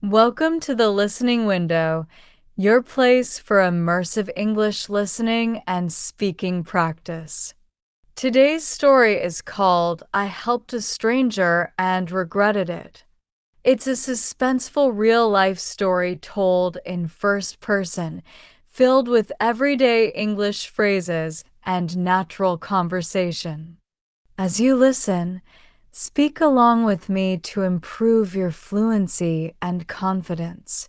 Welcome to the Listening Window, your place for immersive English listening and speaking practice. Today's story is called I Helped a Stranger and Regretted It. It's a suspenseful real-life story told in first person, filled with everyday English phrases and natural conversation. As you listen, speak along with me to improve your fluency and confidence.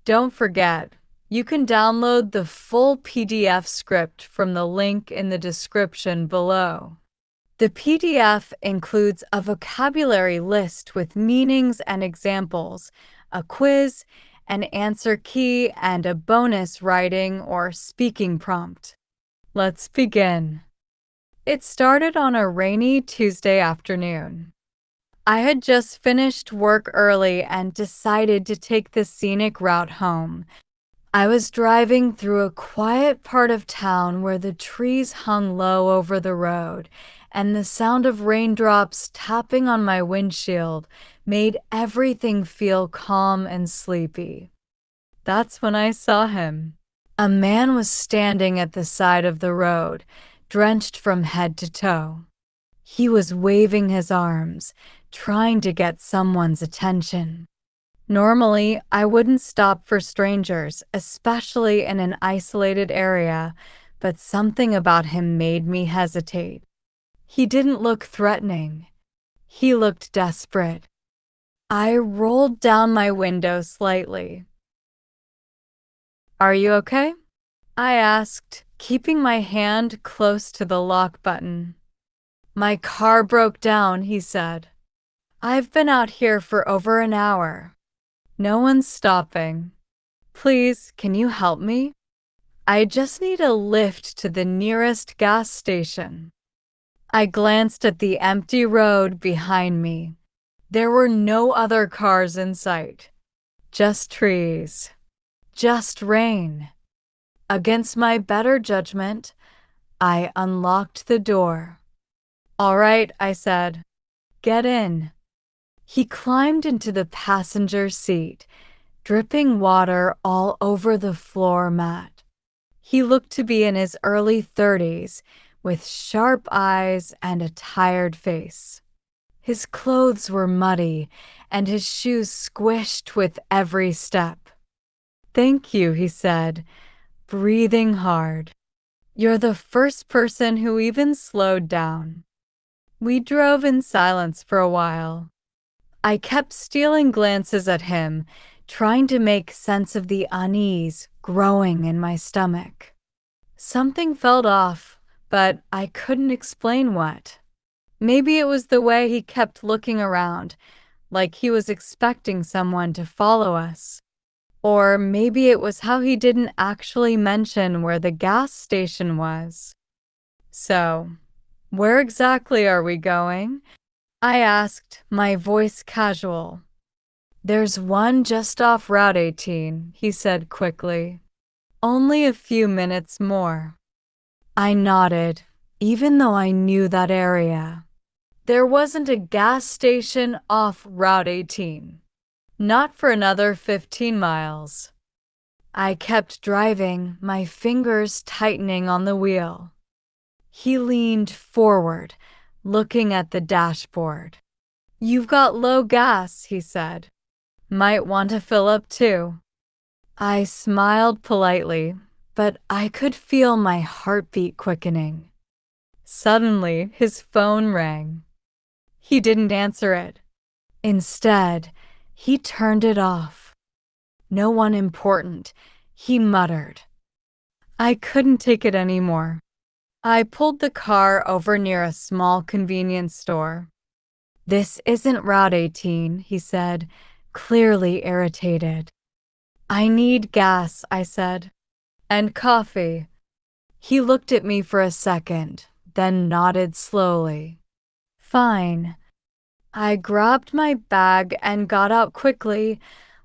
Don't forget, you can download the full PDF script from the link in the description below. The PDF includes a vocabulary list with meanings and examples, a quiz, an answer key, and a bonus writing or speaking prompt. Let's begin. It started on a rainy Tuesday afternoon. I had just finished work early and decided to take the scenic route home. I was driving through a quiet part of town where the trees hung low over the road, and the sound of raindrops tapping on my windshield made everything feel calm and sleepy. That's when I saw him. A man was standing at the side of the road, drenched from head to toe. He was waving his arms, trying to get someone's attention. Normally, I wouldn't stop for strangers, especially in an isolated area, but something about him made me hesitate. He didn't look threatening. He looked desperate. I rolled down my window slightly. "Are you okay?" I asked, keeping my hand close to the lock button. "My car broke down," he said. "I've been out here for over an hour. No one's stopping. Please, can you help me? I just need a lift to the nearest gas station." I glanced at the empty road behind me. There were no other cars in sight. Just trees. Just rain. Against my better judgment, I unlocked the door. "All right," I said. "Get in." He climbed into the passenger seat, dripping water all over the floor mat. He looked to be in his early 30s, with sharp eyes and a tired face. His clothes were muddy, and his shoes squished with every step. "Thank you," he said, breathing hard. "You're the first person who even slowed down." We drove in silence for a while. I kept stealing glances at him, trying to make sense of the unease growing in my stomach. Something felt off, but I couldn't explain what. Maybe it was the way he kept looking around, like he was expecting someone to follow us. Or maybe it was how he didn't actually mention where the gas station was. "So, where exactly are we going?" I asked, my voice casual. "There's one just off Route 18, he said quickly. "Only a few minutes more." I nodded, even though I knew that area. There wasn't a gas station off Route 18. Not for another 15 miles. I kept driving, my fingers tightening on the wheel. He leaned forward, looking at the dashboard. "You've got low gas," he said. "Might want to fill up too." I smiled politely, but I could feel my heartbeat quickening. Suddenly, his phone rang. He didn't answer it. Instead, he turned it off. "No one important," he muttered. I couldn't take it anymore. I pulled the car over near a small convenience store. "This isn't Route 18, he said, clearly irritated. "I need gas," I said. "And coffee." He looked at me for a second, then nodded slowly. "Fine." I grabbed my bag and got out quickly,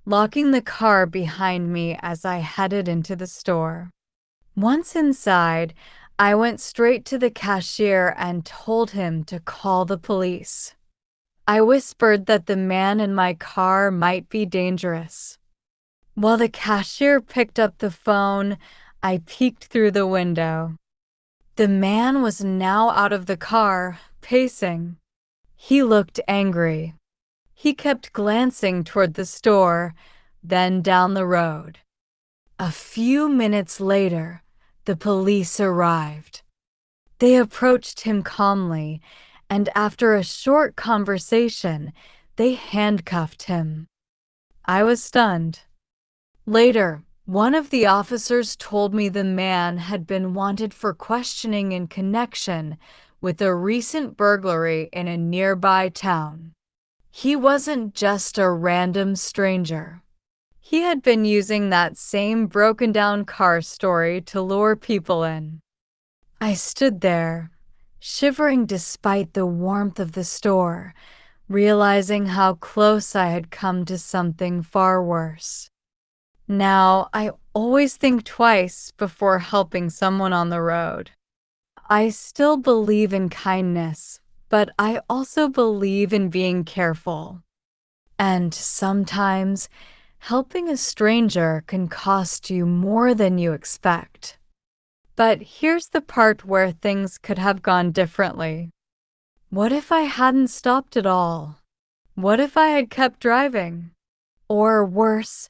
locking the car behind me as I headed into the store. Once inside, I went straight to the cashier and told him to call the police. I whispered that the man in my car might be dangerous. While the cashier picked up the phone, I peeked through the window. The man was now out of the car, pacing. He looked angry. He kept glancing toward the store, then down the road. A few minutes later, the police arrived. They approached him calmly, and after a short conversation, they handcuffed him. I was stunned. Later, one of the officers told me the man had been wanted for questioning in connection with a recent burglary in a nearby town. He wasn't just a random stranger. He had been using that same broken-down car story to lure people in. I stood there, shivering despite the warmth of the store, realizing how close I had come to something far worse. Now, I always think twice before helping someone on the road. I still believe in kindness, but I also believe in being careful. And sometimes, helping a stranger can cost you more than you expect. But here's the part where things could have gone differently. What if I hadn't stopped at all? What if I had kept driving? Or worse,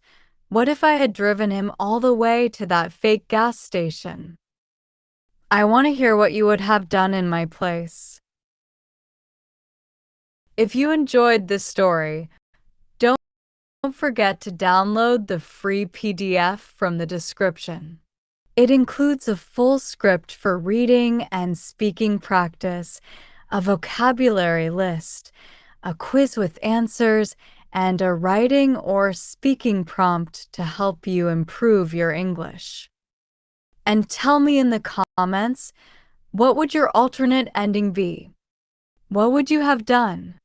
what if I had driven him all the way to that fake gas station? I want to hear what you would have done in my place. If you enjoyed this story, don't forget to download the free PDF from the description. It includes a full script for reading and speaking practice, a vocabulary list, a quiz with answers, and a writing or speaking prompt to help you improve your English. And tell me in the comments, what would your alternate ending be? What would you have done?